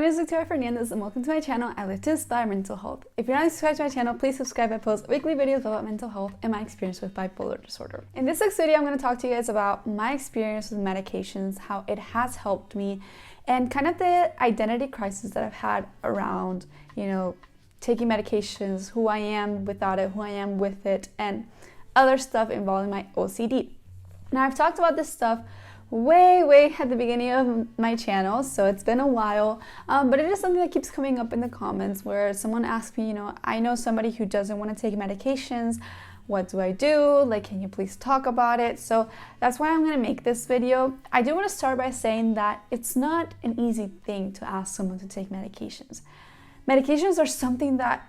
name is Victoria Fernandez and welcome to my channel. I live to inspire mental health. If you're not subscribed to my channel, please subscribe. I post weekly videos about mental health and my experience with bipolar disorder. In this next video, I'm going to talk to you guys about my experience with medications, how it has helped me, and kind of the identity crisis that I've had around, taking medications, who I am without it, who I am with it, and other stuff involving my OCD. Now, I've talked about this stuff way at the beginning of my channel, so it's been a while, but it is something that keeps coming up in the comments where someone asks me, I know somebody who doesn't want to take medications. What do I do? Like, can you please talk about it? So that's why I'm going to make this video. I do want to start by saying that it's not an easy thing to ask someone to take medications. Medications are something that,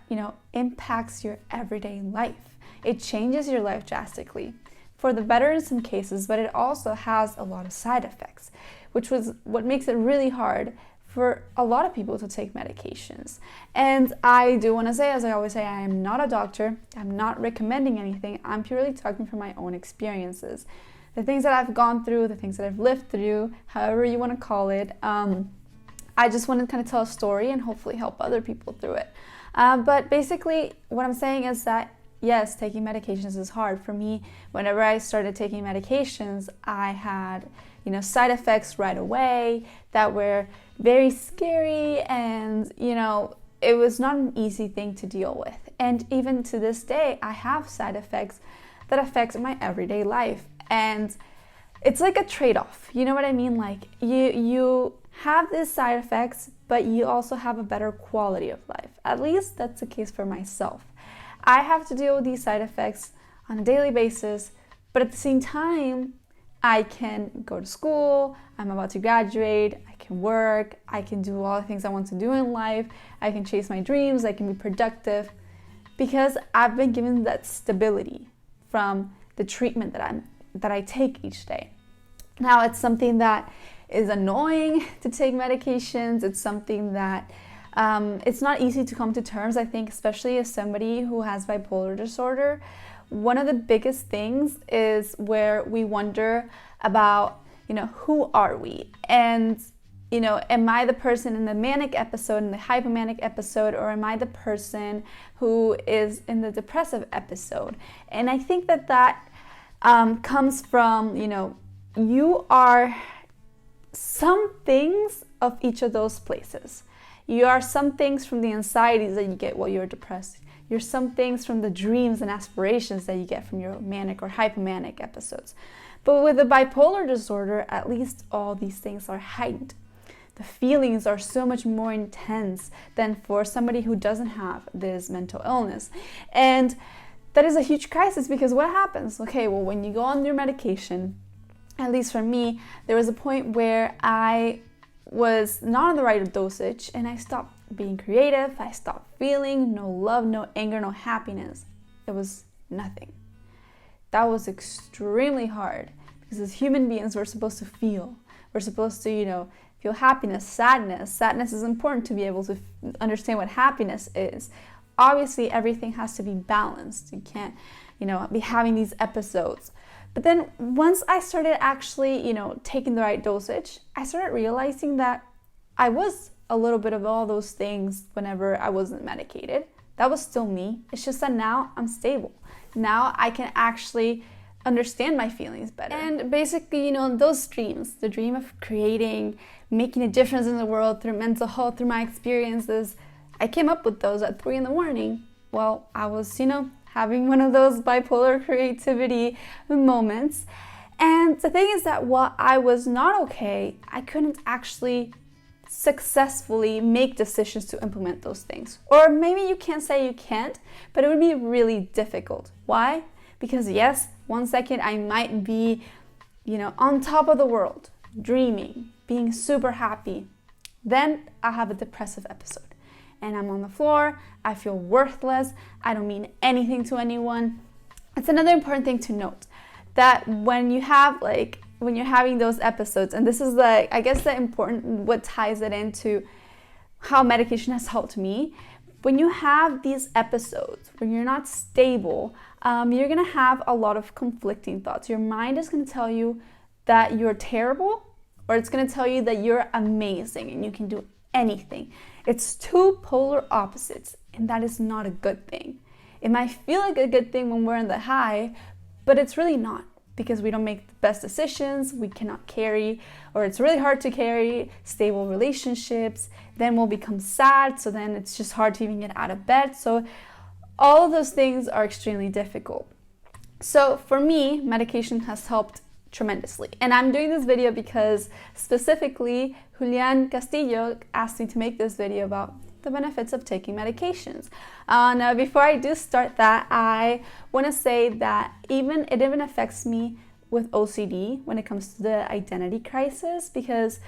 impacts your everyday life. It changes your life drastically. For the better in some cases, but it also has a lot of side effects, which was what makes it really hard for a lot of people to take medications. And I do want to say, as I always say, I am not a doctor. I'm not recommending anything. I'm purely talking from my own experiences. The things that I've gone through, the things that I've lived through, however you want to call it. I just want to kind of tell a story and hopefully help other people through it. But basically, what I'm saying is that yes, taking medications is hard. For me, whenever I started taking medications, I had, side effects right away that were very scary, and, it was not an easy thing to deal with. And even to this day, I have side effects that affect my everyday life. And it's like a trade-off. You know what I mean? Like, you have these side effects, but you also have a better quality of life. At least that's the case for myself. I have to deal with these side effects on a daily basis, but at the same time, I can go to school, I'm about to graduate, I can work, I can do all the things I want to do in life, I can chase my dreams, I can be productive, because I've been given that stability from the treatment that I take each day. Now, it's something that is annoying to take medications. It's something that it's not easy to come to terms, I think, especially as somebody who has bipolar disorder. One of the biggest things is where we wonder about, who are we? And, am I the person in the manic episode, in the hypomanic episode, or am I the person who is in the depressive episode? And I think that comes from, you are some things of each of those places. You are some things from the anxieties that you get while you're depressed. You're some things from the dreams and aspirations that you get from your manic or hypomanic episodes. But with the bipolar disorder, at least all these things are heightened. The feelings are so much more intense than for somebody who doesn't have this mental illness. And that is a huge crisis, because what happens? Okay, well, when you go on your medication, at least for me, there was a point where I was not on the right dosage, and I stopped being creative. I stopped feeling no love, no anger, no happiness. It was nothing. That was extremely hard, because as human beings, we're supposed to feel. We're supposed to, feel happiness, sadness. Sadness is important to be able to understand what happiness is. Obviously, everything has to be balanced. You can't, be having these episodes. But then once I started actually, taking the right dosage, I started realizing that I was a little bit of all those things whenever I wasn't medicated. That was still me. It's just that now I'm stable. Now I can actually understand my feelings better. And basically, those dreams, the dream of creating, making a difference in the world through mental health, through my experiences, I came up with those at 3 a.m. Well, I was, having one of those bipolar creativity moments. And the thing is that while I was not okay, I couldn't actually successfully make decisions to implement those things. Or maybe you can't say you can't, but it would be really difficult. Why? Because yes, 1 second I might be, on top of the world, dreaming, being super happy. Then I have a depressive episode. And I'm on the floor, I feel worthless, I don't mean anything to anyone. It's another important thing to note, that when you're having those episodes, and this is what ties it into how medication has helped me. When you have these episodes, when you're not stable, you're gonna have a lot of conflicting thoughts. Your mind is gonna tell you that you're terrible, or it's gonna tell you that you're amazing and you can do anything. It's two polar opposites, and that is not a good thing. It might feel like a good thing when we're in the high, but it's really not, because we don't make the best decisions, we cannot carry, or it's really hard to carry stable relationships, then we'll become sad, so then it's just hard to even get out of bed. So all of those things are extremely difficult. So for me, medication has helped tremendously. And I'm doing this video because specifically Julian Castillo asked me to make this video about the benefits of taking medications. Now, before I do start that, I want to say that it even affects me with OCD when it comes to the identity crisis, because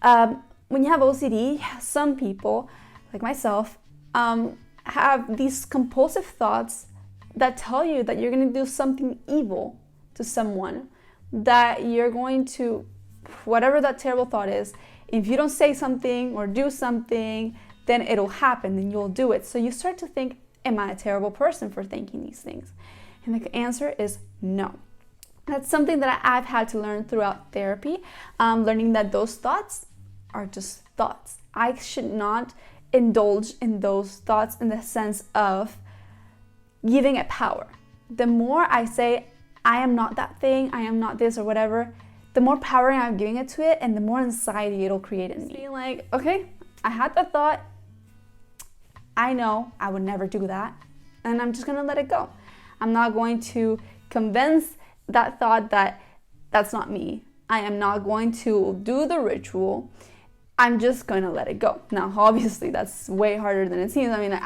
when you have OCD, some people, like myself, have these compulsive thoughts that tell you that you're going to do something evil to someone, that you're going to, whatever that terrible thought is, if you don't say something or do something, then it'll happen and you'll do it. So you start to think, am I a terrible person for thinking these things? And the answer is no. That's something that I've had to learn throughout therapy, learning that those thoughts are just thoughts. I should not indulge in those thoughts in the sense of giving it power. The more I say, I am not that thing, I am not this or whatever, the more power I'm giving it to it, and the more anxiety it'll create in me. Being like, okay, I had that thought, I know I would never do that, and I'm just gonna let it go. I'm not going to convince that thought that that's not me. I am not going to do the ritual. I'm just gonna let it go. Now, obviously, that's way harder than it seems. I mean,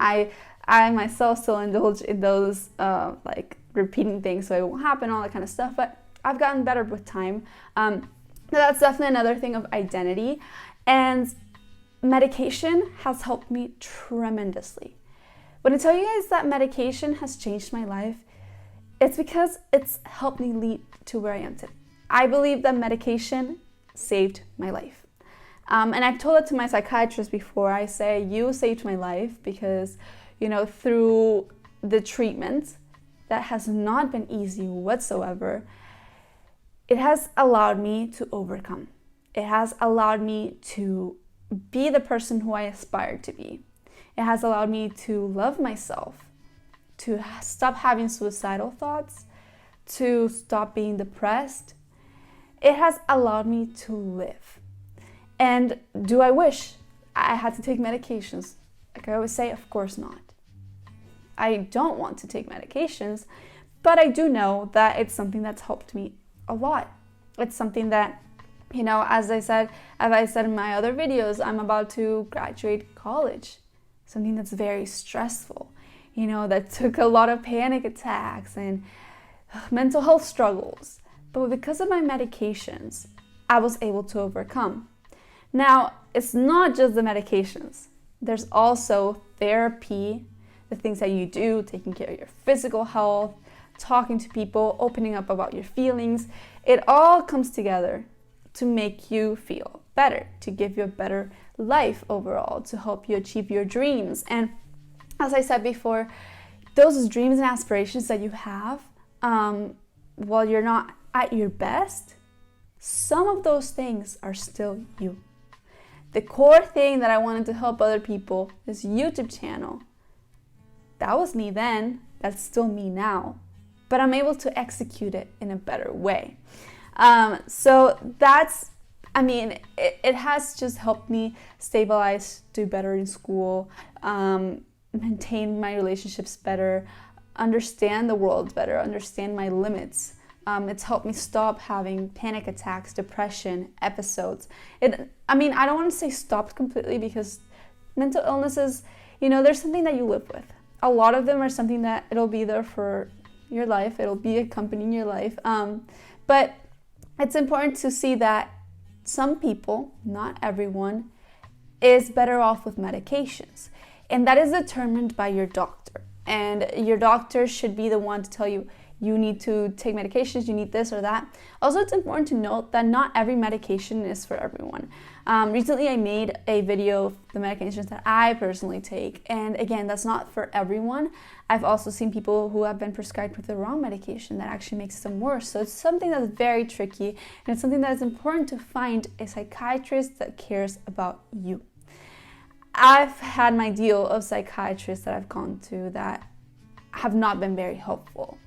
I myself still indulge in those like repeating things so it won't happen, all that kind of stuff, but I've gotten better with time. That's definitely another thing of identity, and medication has helped me tremendously. When I tell you guys that medication has changed my life, it's because it's helped me lead to where I am today. I believe that medication saved my life. And I've told it to my psychiatrist before. I say, you saved my life because, through the treatment that has not been easy whatsoever, it has allowed me to overcome. It has allowed me to be the person who I aspire to be. It has allowed me to love myself, to stop having suicidal thoughts, to stop being depressed. It has allowed me to live. And do I wish I had to take medications? Like I always say, of course not. I don't want to take medications, but I do know that it's something that's helped me a lot. It's something that, as I said in my other videos, I'm about to graduate college. Something that's very stressful, that took a lot of panic attacks and mental health struggles. But because of my medications, I was able to overcome. Now, it's not just the medications. There's also therapy, the things that you do, taking care of your physical health, talking to people, opening up about your feelings. It all comes together to make you feel better, to give you a better life overall, to help you achieve your dreams. And as I said before, those dreams and aspirations that you have, while you're not at your best, some of those things are still you. The core thing that I wanted to help other people, this YouTube channel, that was me then, that's still me now, but I'm able to execute it in a better way. So that's, it has just helped me stabilize, do better in school, maintain my relationships better, understand the world better, understand my limits. It's helped me stop having panic attacks, depression, episodes. I don't want to say stopped completely, because mental illnesses, there's something that you live with. A lot of them are something that it'll be there for your life. It'll be accompanying your life. But it's important to see that some people, not everyone, is better off with medications. And that is determined by your doctor. And your doctor should be the one to tell you, you need to take medications, you need this or that. Also, it's important to note that not every medication is for everyone. Recently, I made a video of the medications that I personally take. And again, that's not for everyone. I've also seen people who have been prescribed with the wrong medication that actually makes them worse. So it's something that's very tricky. And it's something that is important to find a psychiatrist that cares about you. I've had my deal of psychiatrists that I've gone to that have not been very helpful.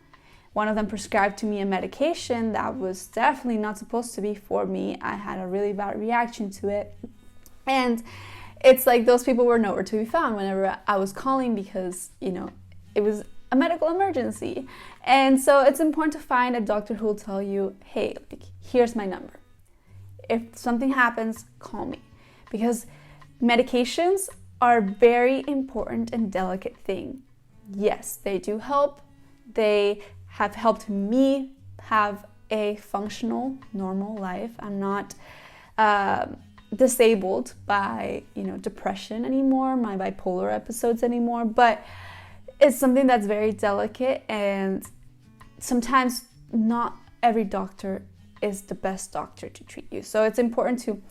One of them prescribed to me a medication that was definitely not supposed to be for me. I had a really bad reaction to it. And it's like those people were nowhere to be found whenever I was calling because, it was a medical emergency. And so it's important to find a doctor who will tell you, hey, here's my number. If something happens, call me. Because medications are a very important and delicate thing. Yes, they do help. They have helped me have a functional, normal life. I'm not disabled by, depression anymore, my bipolar episodes anymore, but it's something that's very delicate, and sometimes not every doctor is the best doctor to treat you. So it's important to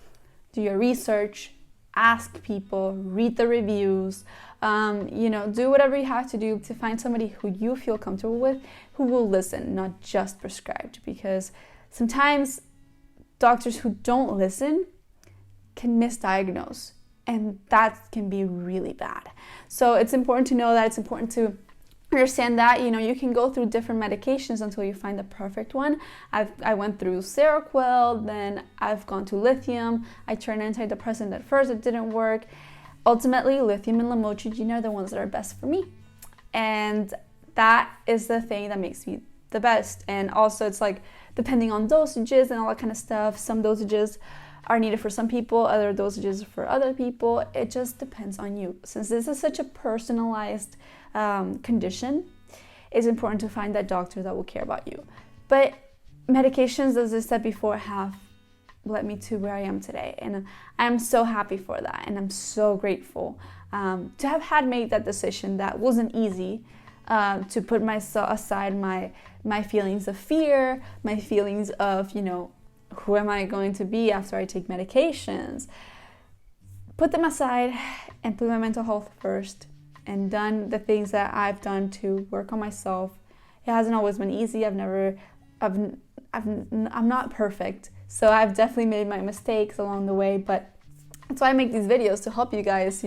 do your research, ask people, read the reviews, do whatever you have to do to find somebody who you feel comfortable with, who will listen, not just prescribed. Because sometimes doctors who don't listen can misdiagnose, and that can be really bad. So it's important to know that. It's important to understand that, you can go through different medications until you find the perfect one. I went through Seroquel, then I've gone to lithium. I tried antidepressant at first, it didn't work. Ultimately, lithium and lamotrigine are the ones that are best for me. And that is the thing that makes me the best. And also it's like, depending on dosages and all that kind of stuff, some dosages are needed for some people, other dosages for other people. It just depends on you. Since this is such a personalized condition, it's important to find that doctor that will care about you. But medications, as I said before, have led me to where I am today, and I'm so happy for that, and I'm so grateful to have had made that decision. That wasn't easy, to put myself aside, my feelings of fear, my feelings of who am I going to be after I take medications, put them aside and put my mental health first, and done the things that I've done to work on myself. It hasn't always been easy. I'm not perfect, so I've definitely made my mistakes along the way, but that's why I make these videos, to help you guys,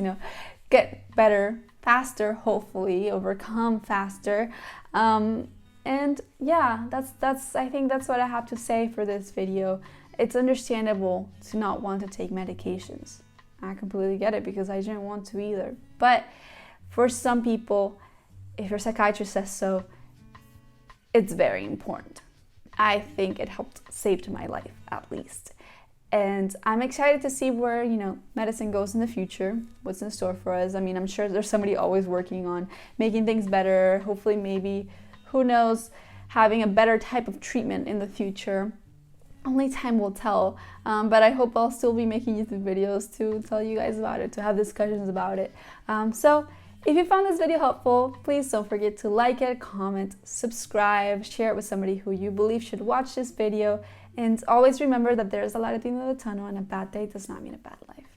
get better faster, hopefully overcome faster. And yeah, I think that's what I have to say for this video. It's understandable to not want to take medications. I completely get it, because I didn't want to either. But for some people, if your psychiatrist says so, it's very important. I think it helped save my life, at least. And I'm excited to see where, medicine goes in the future, what's in store for us. I mean, I'm sure there's somebody always working on making things better. Hopefully, maybe, who knows, having a better type of treatment in the future. Only time will tell. But I hope I'll still be making YouTube videos to tell you guys about it, to have discussions about it. So if you found this video helpful, please don't forget to like it, comment, subscribe, share it with somebody who you believe should watch this video. And always remember that there's a light at the end of the tunnel, and a bad day does not mean a bad life.